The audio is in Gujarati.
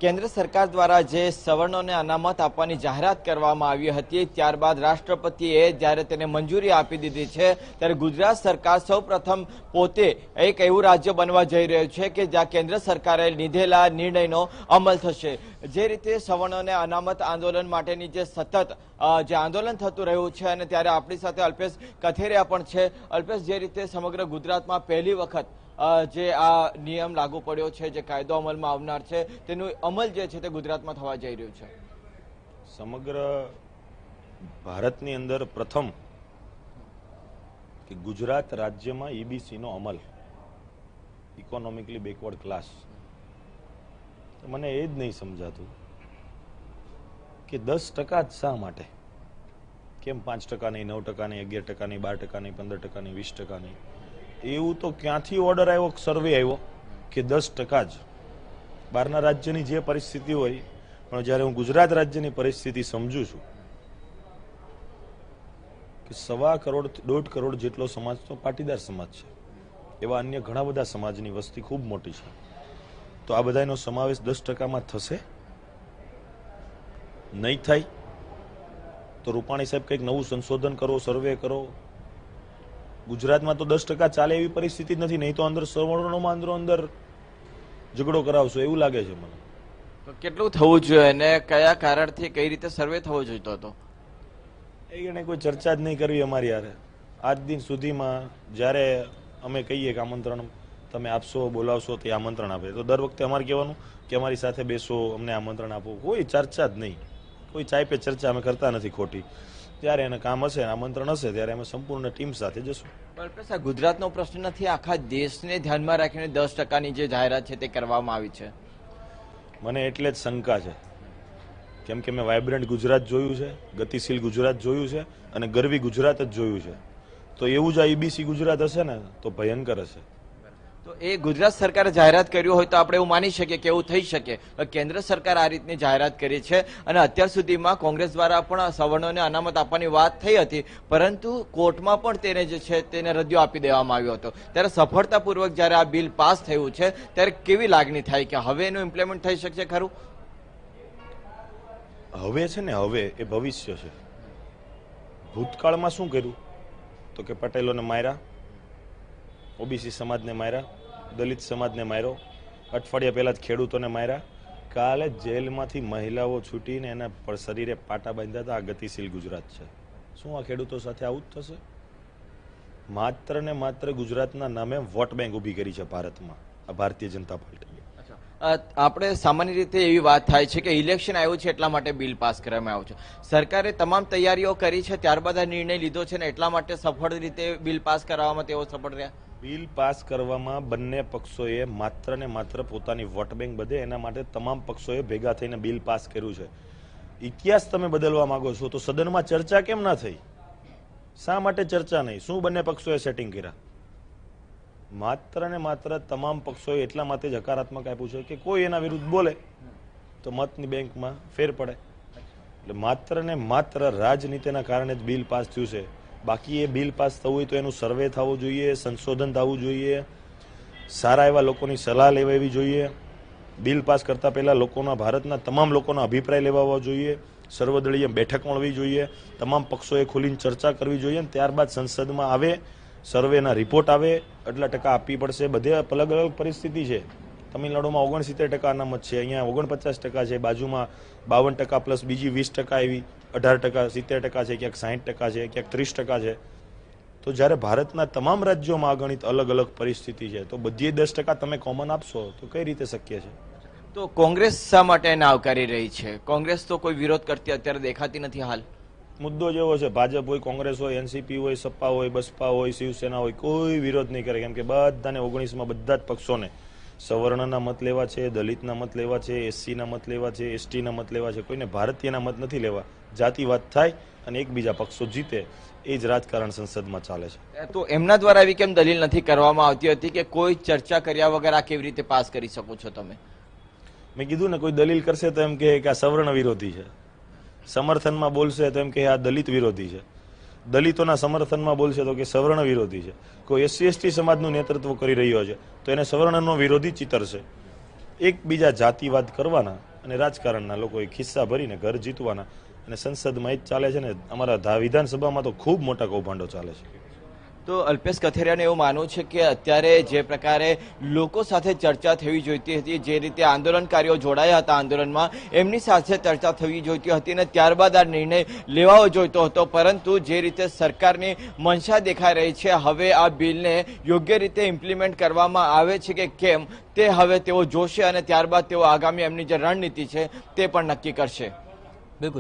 કેન્દ્ર સરકાર દ્વારા જે સવર્ણોને અનામત આપવાની જાહેરાત કરવામાં આવી હતી, ત્યારબાદ રાષ્ટ્રપતિએ જ્યારે તેને મંજૂરી આપી દીધી છે, ત્યારે ગુજરાત સરકાર સૌપ્રથમ પોતે એક એવું રાજ્ય બનવા જઈ રહ્યું છે કે જ્યાં કેન્દ્ર સરકારે લીધેલા નિર્ણયનો અમલ થશે। જે રીતે સવર્ણોને અનામત આંદોલન માટેની જે સતત જે આંદોલન થતું રહ્યું છે, અને ત્યારે આપણી સાથે અલ્પેશ કથેરિયા પણ છે। અલ્પેશ, જે રીતે સમગ્ર ગુજરાતમાં પહેલી વખત જે આ નિયમ લાગુ પડ્યો છે, જે કાયદો અમલમાં આવનાર છે, તેનું અમલ જે છે તે ગુજરાતમાં થવા જઈ રહ્યું છે। સમગ્ર ભારતની અંદર પ્રથમ કે ગુજરાત રાજ્યમાં ઈબીસી નો અમલ, ઇકોનોમિકલી બેકવર્ડ ક્લાસ, મને એ જ નહીં સમજાતું કે 10% જ શા માટે, કેમ 5% નહીં, 9% નહીં, 11% નહીં, 12% નહીં, 15% નહીં, 20% નહીં? એવું તો ક્યાંથી ઓર્ડર આવ્યો, સર્વે આવ્યો કે 10% જ? બહારના રાજ્યની જે પરિસ્થિતિ હોય, પણ જ્યારે હું ગુજરાત રાજ્યની પરિસ્થિતિ સમજુ છું કે 1.25 કરોડ 1.5 કરોડ જેટલો સમાજ તો પાટીદાર સમાજ છે, એવા અન્ય ઘણા બધા સમાજની વસ્તી ખૂબ મોટી છે, તો આ બધાનો સમાવેશ 10%માં થશે? નહીં થાય તો રૂપાણી સાહેબ કંઈક નવું સંશોધન કરો, સર્વે કરો। ગુજરાતમાં તો 10% ચાલે એવી પરિસ્થિતિ નથી, નહીં તો અંદર સવર્ણોમાં અંદર ઝઘડો કરાવશો એવું લાગે છે મને। તો કેટલું થવું જોઈએ અને કયા કારણથી કઈ રીતે સર્વે થવો જોઈતો હતો? એને કોઈ ચર્ચા જ નહીં કરવી અમારી યારે। આજ દિન સુધીમાં જ્યારે અમે કહીએ કે આમંત્રણ તમે આપશો, બોલાવશો, તે આમંત્રણ આપે, તો દર વખતે અમારે કહેવાનું કે અમારી સાથે બેસો, અમને આમંત્રણ આપો। કોઈ ચર્ચા જ નહીં, કોઈ ચાય પે ચર્ચા અમે કરતા નથી ખોટી। જ્યારે એને કામ હશે, આમંત્રણ હશે, ત્યારે અમે સંપૂર્ણ ટીમ સાથે જશું। અલ્પેશ, ગુજરાતનો પ્રશ્ન નથી, આખા દેશને ધ્યાનમાં રાખીને 10%ની જે જાહેરાત છે તે કરવામાં આવી છે। મને એટલે જ શંકા છે, કેમ કે મેં વાઇબ્રન્ટ ગુજરાત જોયું છે, ગતિશીલ ગુજરાત જોયું છે, અને ગરવી ગુજરાત જ જોયું છે। તો એવું જ આ ઈબીસી ગુજરાત હશે ને તો ભયંકર હશે। તો એ ગુજરાત સરકારે જાહેરાત કર્યું હોય તો આપણે એવું માની શકીએ કે એવું થઈ શકે? કેન્દ્ર સરકાર આ રીતની જાહેરાત કરી છે, અને અત્યાર સુધીમાં કોંગ્રેસ દ્વારા પણ સવર્ણોને અનામત આપવાની વાત થઈ હતી, પરંતુ કોર્ટમાં પણ તેને જે છે તેને રદિયો આપી દેવામાં આવ્યો હતો। ત્યારે સફળતાપૂર્વક જ્યારે આ બિલ પાસ થયું છે, ત્યારે કેવી લાગણી થાય કે હવે એનું ઇમ્પ્લિમેન્ટ થઈ શકશે ખરું? હવે છે ને, હવે એ ભવિષ્ય છે। ભૂતકાળમાં શું કર્યું તો કે પટેલોને માર્યા, ઓબીસી સમાજને માર્યા, દલિત સમાજને માર્યો, અઠવાડિયા પહેલા જ ખેડૂતોને માર્યા, કાલે જેલમાંથી મહિલાઓ છૂટીને એના પર શરીરે પાટા બાંધ્યા હતા। આ ગતિશીલ ગુજરાત છે। શું આ ખેડૂતો સાથે આવું જ થશે? માત્ર ને માત્ર ગુજરાતના નામે વોટ બેંક ઊભી કરી છે ભારતમાં આ ભારતીય જનતા પાર્ટીએ। આપણે સામાન્ય રીતે એવી વાત થાય છે કે ઇલેક્શન આવ્યું છે એટલા માટે બિલ પાસ કરવામાં આવ્યું છે, સરકારે તમામ તૈયારીઓ કરી છે, ત્યારબાદ આ નિર્ણય લીધો છે ને એટલા માટે સફળ રીતે બિલ પાસ કરવામાં તેઓ સફળ રહ્યા। બિલ પાસ કરવામાં બંને પક્ષોએ માત્ર ને માત્ર પોતાની વોટ બેંક બધે, એના માટે તમામ પક્ષોએ ભેગા થઈને બિલ પાસ કર્યું છે। ઇતિહાસ તમે બદલવા માંગો છો તો સદનમાં ચર્ચા કેમ ના થઈ? શા માટે ચર્ચા નહીં? શું બંને પક્ષોએ સેટિંગ કર્યા? માત્ર ને માત્ર તમામ પક્ષોએ એટલા માટે જ હકારાત્મક આપ્યું છે કે કોઈ એના વિરુદ્ધ બોલે તો મતની બેંકમાં ફેર પડે। એટલે માત્ર ને માત્ર રાજનીતિના કારણે જ બિલ પાસ થયું છે। બાકી એ બિલ પાસ થવું હોય તો એનું સર્વે થવું જોઈએ, સંશોધન થવું જોઈએ, સારા એવા લોકોની સલાહ લેવાવી જોઈએ, બિલ પાસ કરતા પહેલા લોકોના, ભારતના તમામ લોકોના અભિપ્રાય લેવા જોઈએ, સર્વદળીય બેઠક મળવી જોઈએ, તમામ પક્ષોએ ખુલીને ચર્ચા કરવી જોઈએ, અને ત્યારબાદ સંસદમાં આવે, સર્વેના રિપોર્ટ આવે, એટલા ટકા આપવી પડશે। બધે અલગ અલગ પરિસ્થિતિ છે। તમિલનાડુમાં 69% અનામત છે, અહીંયા 49% છે, બાજુમાં 52% પ્લસ બીજી 20% આવી, 18%, 70% છે, ક્યાંક 60% છે, ક્યાંક 30% છે। તો જ્યારે ભારતના તમામ રાજ્યોમાં અગણિત અલગ અલગ પરિસ્થિતિ છે, તો બધી 10% તમે કોમન આપશો તો કઈ રીતે શક્ય છે? તો કોંગ્રેસ શા માટે એને આવકારી રહી છે? કોંગ્રેસ તો કોઈ વિરોધ કરતી અત્યારે દેખાતી નથી હાલ। મુદ્દો જેવો છે, ભાજપ હોય, કોંગ્રેસ હોય, એનસીપી હોય, સપા હોય, બસપા હોય, શિવસેના હોય, કોઈ વિરોધ નહીં કરે, કેમ કે બધાને 19માં બધા જ પક્ષોને સવર્ણના મત લેવા છે, દલિતના મત લેવા છે, એસસીના મત લેવા છે, એસટીના મત લેવા છે, કોઈને ભારતીયના મત નથી લેવા। જાતિવાદ થાય અને એકબીજા પક્ષો જીતે, એ જ રાજકારણ સંસદમાં ચાલે છે। તો એમના દ્વારા એવી કેમ દલીલ નથી કરવામાં આવતી હતી કે કોઈ ચર્ચા કર્યા વગર આ કેવી રીતે પાસ કરી શકો છો તમે? મેં કીધું ને, કોઈ દલીલ કરશે તો એમ કે આ સવર્ણ વિરોધી છે, સમર્થનમાં બોલશે તો એમ કે આ દલિત વિરોધી છે, દલિતોના સમર્થનમાં બોલશે તો કે સવર્ણ વિરોધી છે, કોઈ એસસી એસટી સમાજનું નેતૃત્વ કરી રહ્યો છે તો એને સવર્ણનો વિરોધી ચિતરશે। એકબીજા જાતિવાદ કરવાના અને રાજકારણના લોકોએ ખિસ્સા ભરીને ઘર જીતવાના, અને સંસદમાં જ ચાલે છે ને અમારા વિધાનસભામાં તો ખૂબ મોટા કૌભાંડો ચાલે છે. તો અલ્પેશ કથિરિયાનું એવું માનવું છે કે અત્યારે જે પ્રકારે લોકો સાથે ચર્ચા થવી જોઈતી હતી, જે રીતે આંદોલનકારીઓ જોડાયા હતા આંદોલનમાં, એમની સાથે ચર્ચા થવી જોઈતી હતી અને ત્યારબાદ આ નિર્ણય લેવાવો જોઈતો હતો. પરંતુ જે રીતે સરકારની મનસા દેખાઈ રહી છે, હવે આ બિલને યોગ્ય રીતે ઇમ્પ્લિમેન્ટ કરવામાં આવે છે કે કેમ તે હવે તેઓ જોશે અને ત્યારબાદ તેઓ આગામી એમની જે રણનીતિ છે તે પણ નક્કી કરશે. બિલકુલ.